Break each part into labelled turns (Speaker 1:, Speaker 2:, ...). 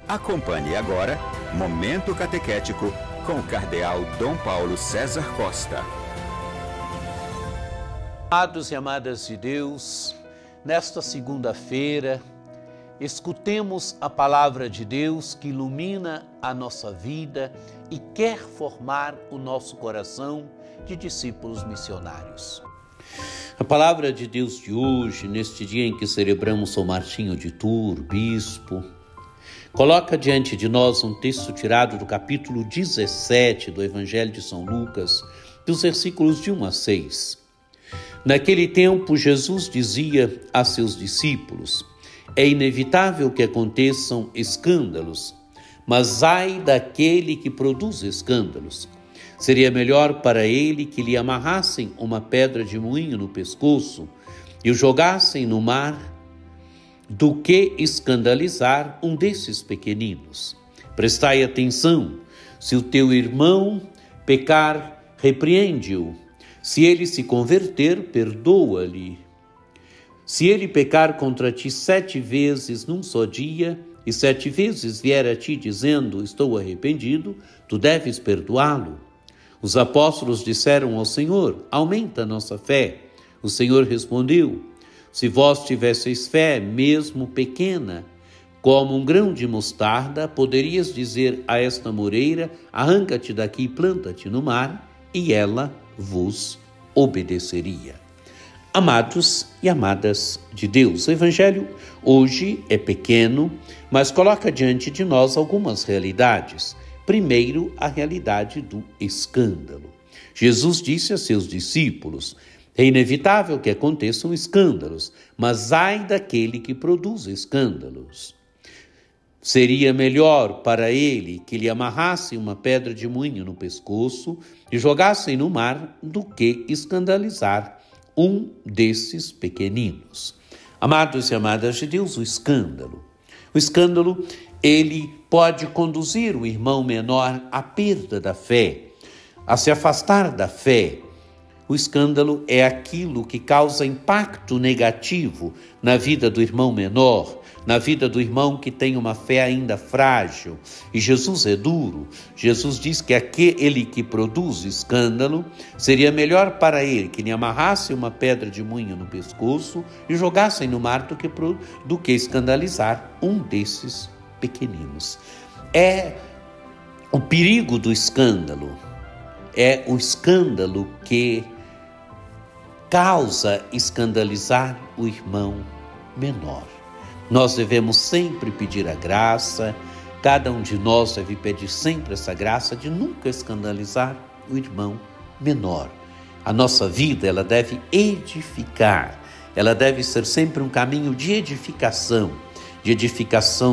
Speaker 1: Acompanhe agora Momento Catequético com o Cardeal Dom Paulo César Costa.
Speaker 2: Amados e amadas de Deus, nesta segunda-feira, escutemos a palavra de Deus que ilumina a nossa vida e quer formar o nosso coração de discípulos missionários. A palavra de Deus de hoje, neste dia em que celebramos São Martinho de Tours, bispo, coloca diante de nós um texto tirado do capítulo 17 do Evangelho de São Lucas, dos versículos de 1 a 6. Naquele tempo, Jesus dizia a seus discípulos: é inevitável que aconteçam escândalos, mas ai daquele que produz escândalos. Seria melhor para ele que lhe amarrassem uma pedra de moinho no pescoço e o jogassem no mar, do que escandalizar um desses pequeninos. Prestai atenção: se o teu irmão pecar, repreende-o. Se ele se converter, perdoa-lhe. Se ele pecar contra ti 7 vezes num só dia, e 7 vezes vier a ti dizendo, estou arrependido, tu deves perdoá-lo. Os apóstolos disseram ao Senhor, aumenta a nossa fé. O Senhor respondeu, se vós tivesseis fé, mesmo pequena, como um grão de mostarda, poderias dizer a esta moreira, arranca-te daqui e planta-te no mar, e ela vos obedeceria. Amados e amadas de Deus, o Evangelho hoje é pequeno, mas coloca diante de nós algumas realidades. Primeiro, a realidade do escândalo. Jesus disse a seus discípulos, é inevitável que aconteçam escândalos, mas ai daquele que produz escândalos. Seria melhor para ele que lhe amarrassem uma pedra de moinho no pescoço e jogassem no mar do que escandalizar um desses pequeninos. Amados e amadas de Deus, o escândalo, ele pode conduzir o irmão menor à perda da fé, a se afastar da fé. O escândalo é aquilo que causa impacto negativo na vida do irmão menor, na vida do irmão que tem uma fé ainda frágil. E Jesus é duro. Jesus diz que aquele que produz escândalo, seria melhor para ele que lhe amarrasse uma pedra de moinho no pescoço e jogassem no mar do que escandalizar um desses pequeninos. É o perigo do escândalo. É o escândalo que causa escandalizar o irmão menor. Nós devemos sempre pedir a graça, cada um de nós deve pedir sempre essa graça de nunca escandalizar o irmão menor. A nossa vida, ela deve edificar, ela deve ser sempre um caminho de edificação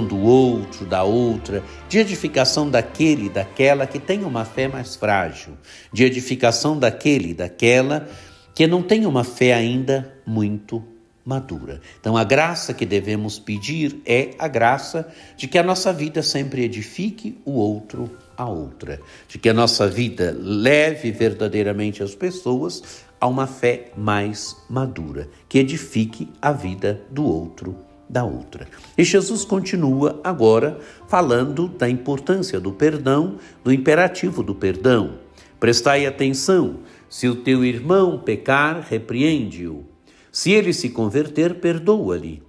Speaker 2: do outro, da outra, de edificação daquele e daquela que tem uma fé mais frágil, de edificação daquele e daquela que não tem uma fé ainda muito madura. Então, a graça que devemos pedir é a graça de que a nossa vida sempre edifique o outro a outra, de que a nossa vida leve verdadeiramente as pessoas a uma fé mais madura, que edifique a vida do outro da outra. E Jesus continua agora falando da importância do perdão, do imperativo do perdão. Prestai atenção, se o teu irmão pecar, repreende-o. Se ele se converter, perdoa-lhe.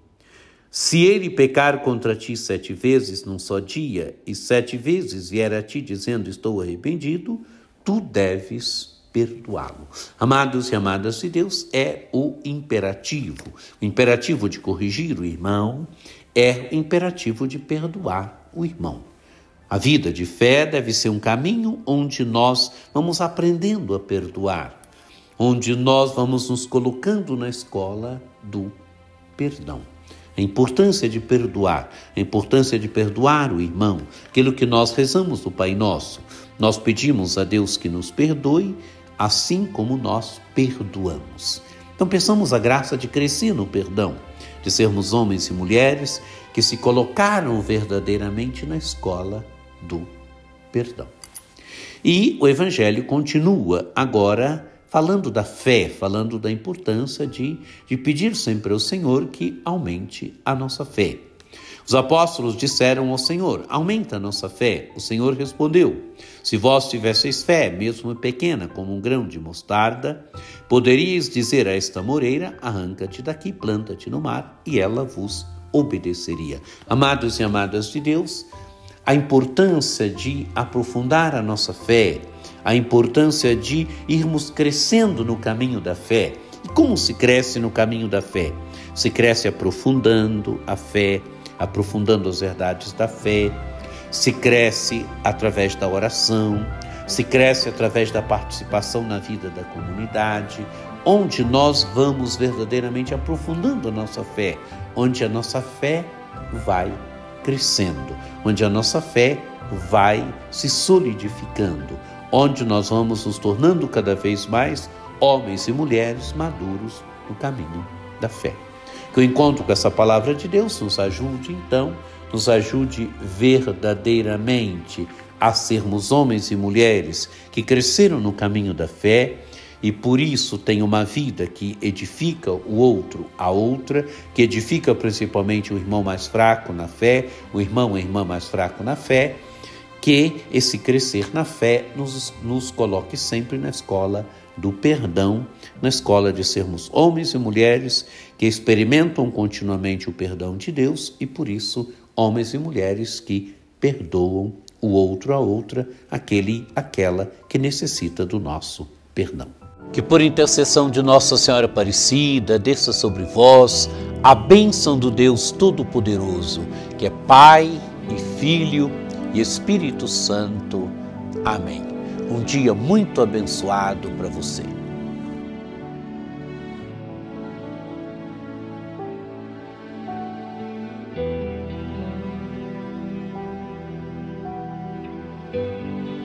Speaker 2: Se ele pecar contra ti 7 vezes num só dia, e 7 vezes vier a ti dizendo, estou arrependido, tu deves perdoá-lo. Amados e amadas de Deus, é o imperativo de corrigir o irmão, é o imperativo de perdoar o irmão. A vida de fé deve ser um caminho onde nós vamos aprendendo a perdoar, onde nós vamos nos colocando na escola do perdão. A importância de perdoar, a importância de perdoar o irmão, aquilo que nós rezamos no Pai Nosso. Nós pedimos a Deus que nos perdoe, assim como nós perdoamos. Então peçamos a graça de crescer no perdão, de sermos homens e mulheres que se colocaram verdadeiramente na escola do perdão. E o Evangelho continua agora falando da fé, falando da importância de pedir sempre ao Senhor que aumente a nossa fé. Os apóstolos disseram ao Senhor: aumenta a nossa fé. O Senhor respondeu: se vós tivesseis fé, mesmo pequena como um grão de mostarda, poderíeis dizer a esta moreira: arranca-te daqui, planta-te no mar, e ela vos obedeceria. Amados e amadas de Deus, a importância de aprofundar a nossa fé, a importância de irmos crescendo no caminho da fé. E como se cresce no caminho da fé? Se cresce aprofundando a fé, aprofundando as verdades da fé, se cresce através da oração, se cresce através da participação na vida da comunidade, onde nós vamos verdadeiramente aprofundando a nossa fé, onde a nossa fé vai crescendo, onde a nossa fé vai se solidificando, onde nós vamos nos tornando cada vez mais homens e mulheres maduros no caminho da fé. Que o encontro com essa palavra de Deus nos ajude, então, nos ajude verdadeiramente a sermos homens e mulheres que cresceram no caminho da fé e por isso têm uma vida que edifica o outro, a outra, que edifica principalmente o irmão mais fraco na fé, o irmão ou a irmã mais fraco na fé, que esse crescer na fé nos coloque sempre na escola do perdão, na escola de sermos homens e mulheres que experimentam continuamente o perdão de Deus e, por isso, homens e mulheres que perdoam o outro, a outra, aquela que necessita do nosso perdão. Que por intercessão de Nossa Senhora Aparecida, desça sobre vós a bênção do Deus Todo-Poderoso, que é Pai e Filho e Espírito Santo. Amém. Um dia muito abençoado para você.